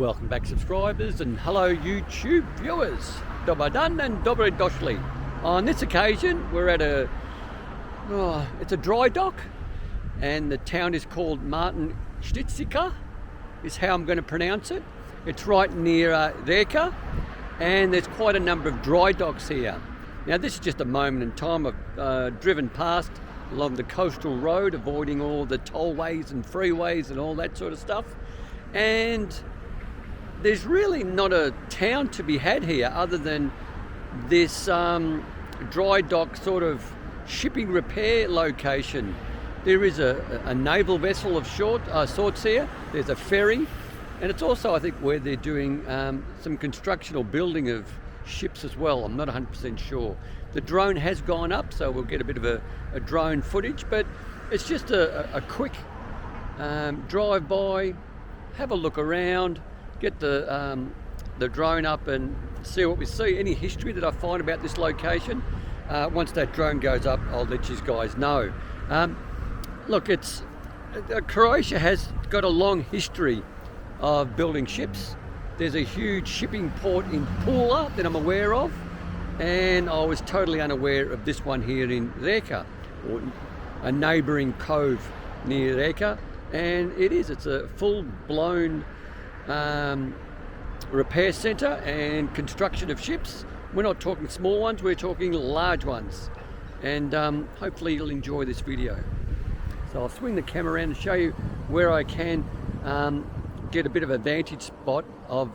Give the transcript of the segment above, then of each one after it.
Welcome back, subscribers, and hello YouTube viewers. Dobar dan and dobre došli. On this occasion we're at it's a dry dock, and the town is called Martinšćica is how I'm going to pronounce it. It's right near Rijeka, and there's quite a number of dry docks here. Now this is just a moment in time. I've driven past along the coastal road, avoiding all the tollways and freeways and all that sort of stuff, and there's really not a town to be had here other than this dry dock sort of shipping repair location. There is a naval vessel of sorts here. There's a ferry, and it's also, I think, where they're doing some construction or building of ships as well. I'm not 100% sure. The drone has gone up, so we'll get a bit of a drone footage, but it's just a quick drive by, have a look around, get the drone up and see what we see. Any history that I find about this location, once that drone goes up, I'll let you guys know. Look, Croatia has got a long history of building ships. There's a huge shipping port in Pula that I'm aware of, and I was totally unaware of this one here in Rijeka, or a neighbouring cove near Rijeka. And it's a full-blown repair centre and construction of ships. We're not talking small ones, we're talking large ones, and hopefully you'll enjoy this video. So I'll swing the camera around and show you where I can get a bit of a vantage spot of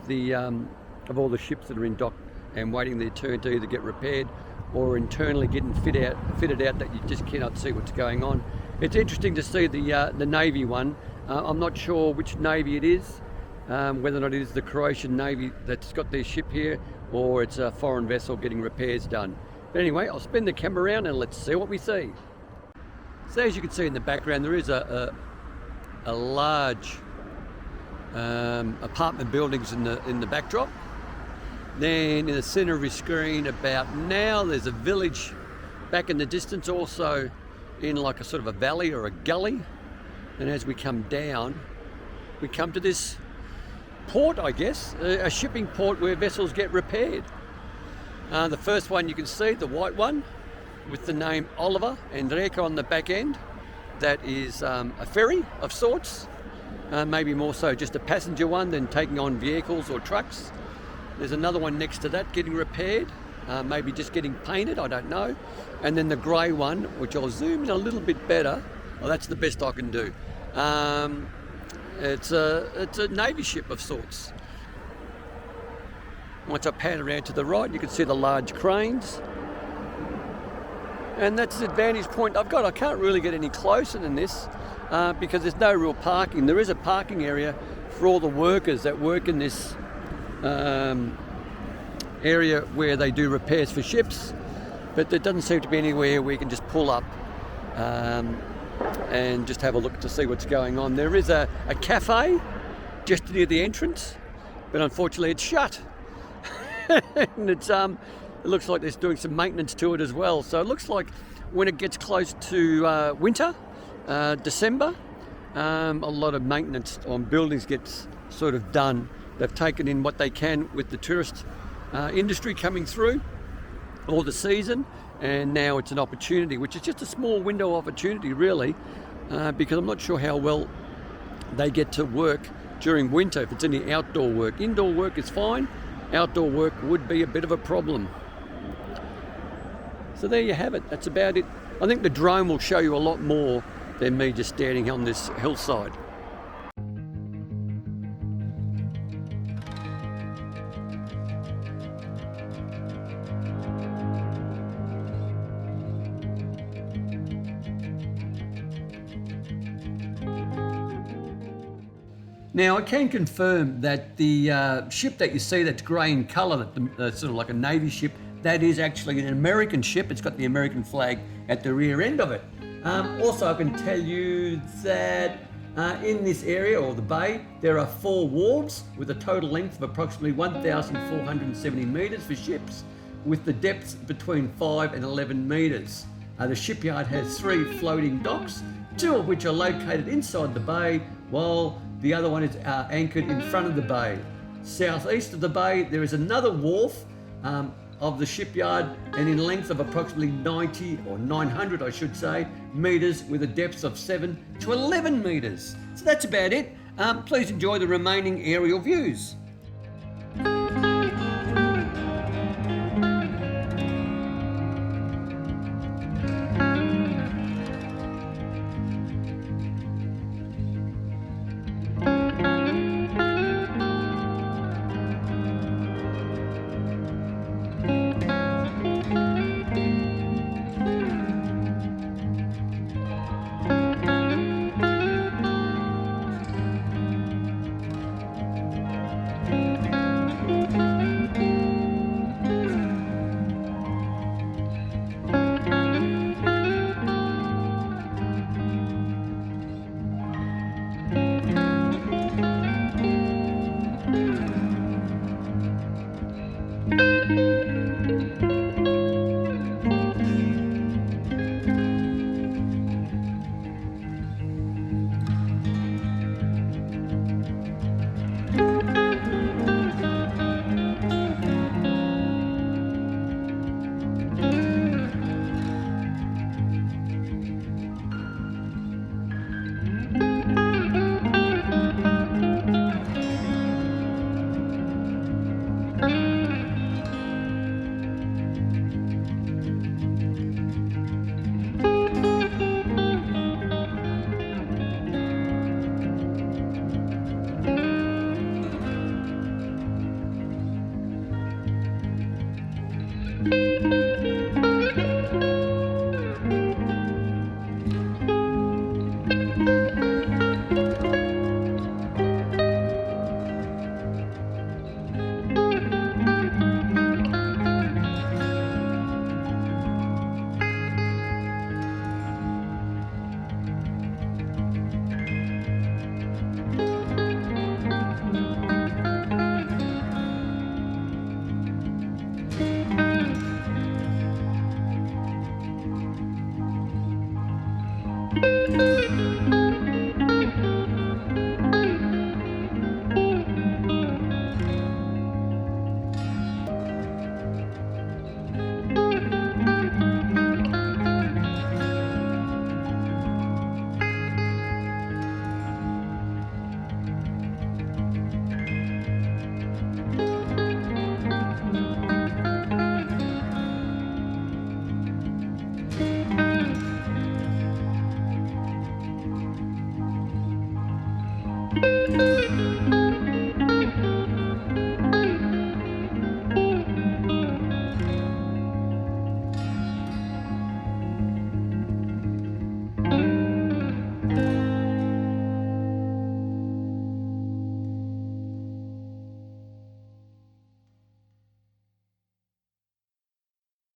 all the ships that are in dock and waiting their turn to either get repaired or internally getting fitted out that you just cannot see what's going on. It's interesting to see the Navy one. I'm not sure which Navy it is, whether or not it is the Croatian Navy that's got their ship here or it's a foreign vessel getting repairs done. But anyway, I'll spin the camera around and let's see what we see. So as you can see in the background, there is a large apartment buildings in the backdrop. Then in the centre of your screen about now, there's a village back in the distance, also in like a sort of a valley or a gully. And as we come down, we come to this port, I guess, a shipping port where vessels get repaired. The first one you can see, the white one with the name Oliver and Rijeka on the back end, that is a ferry of sorts, maybe more so just a passenger one than taking on vehicles or trucks. There's another one next to that getting repaired, maybe just getting painted, I don't know. And then the grey one, which I'll zoom in a little bit better. Well, that's the best I can do. It's a Navy ship of sorts. Once I pan around to the right, you can see the large cranes. And that's the advantage point I've got. I can't really get any closer than this because there's no real parking. There is a parking area for all the workers that work in this area where they do repairs for ships, but there doesn't seem to be anywhere where you can just pull up and just have a look to see what's going on. There is a cafe just near the entrance, but unfortunately it's shut. And it looks like they're doing some maintenance to it as well. So it looks like when it gets close to winter, December, a lot of maintenance on buildings gets sort of done. They've taken in what they can with the tourist industry coming through all the season, and now it's an opportunity, which is just a small window opportunity really, because I'm not sure how well they get to work during winter if it's any outdoor work. Indoor work is fine, outdoor work would be a bit of a problem. So there you have it, that's about it. I think the drone will show you a lot more than me just standing on this hillside. Now I can confirm that the ship that you see that's grey in colour, that's sort of like a Navy ship, that is actually an American ship. It's got the American flag at the rear end of it. Also I can tell you that in this area, or the bay, there are 4 wharves with a total length of approximately 1,470 metres for ships, with the depths between 5 and 11 metres. The shipyard has 3 floating docks, 2 of which are located inside the bay, while the other one is anchored in front of the bay. Southeast of the bay, there is another wharf of the shipyard, and in length of approximately 90 or 900, I should say, metres, with a depth of 7 to 11 metres. So that's about it. Please enjoy the remaining aerial views.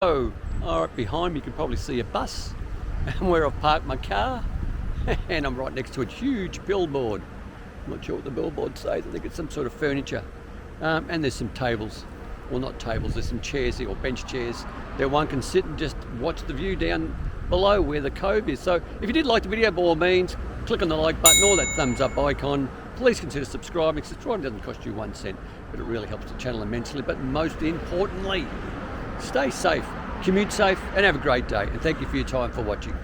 So, right behind me you can probably see a bus and where I've parked my car, and I'm right next to a huge billboard. I'm not sure what the billboard says, I think it's some sort of furniture. And there's some tables, well not tables, there's some chairs here, or bench chairs, that one can sit and just watch the view down below where the cove is. So if you did like the video, by all means, click on the like button or that thumbs up icon. Please consider subscribing. Subscribing doesn't cost you 1 cent, but it really helps the channel immensely. But most importantly, stay safe, commute safe, and have a great day. And thank you for your time for watching.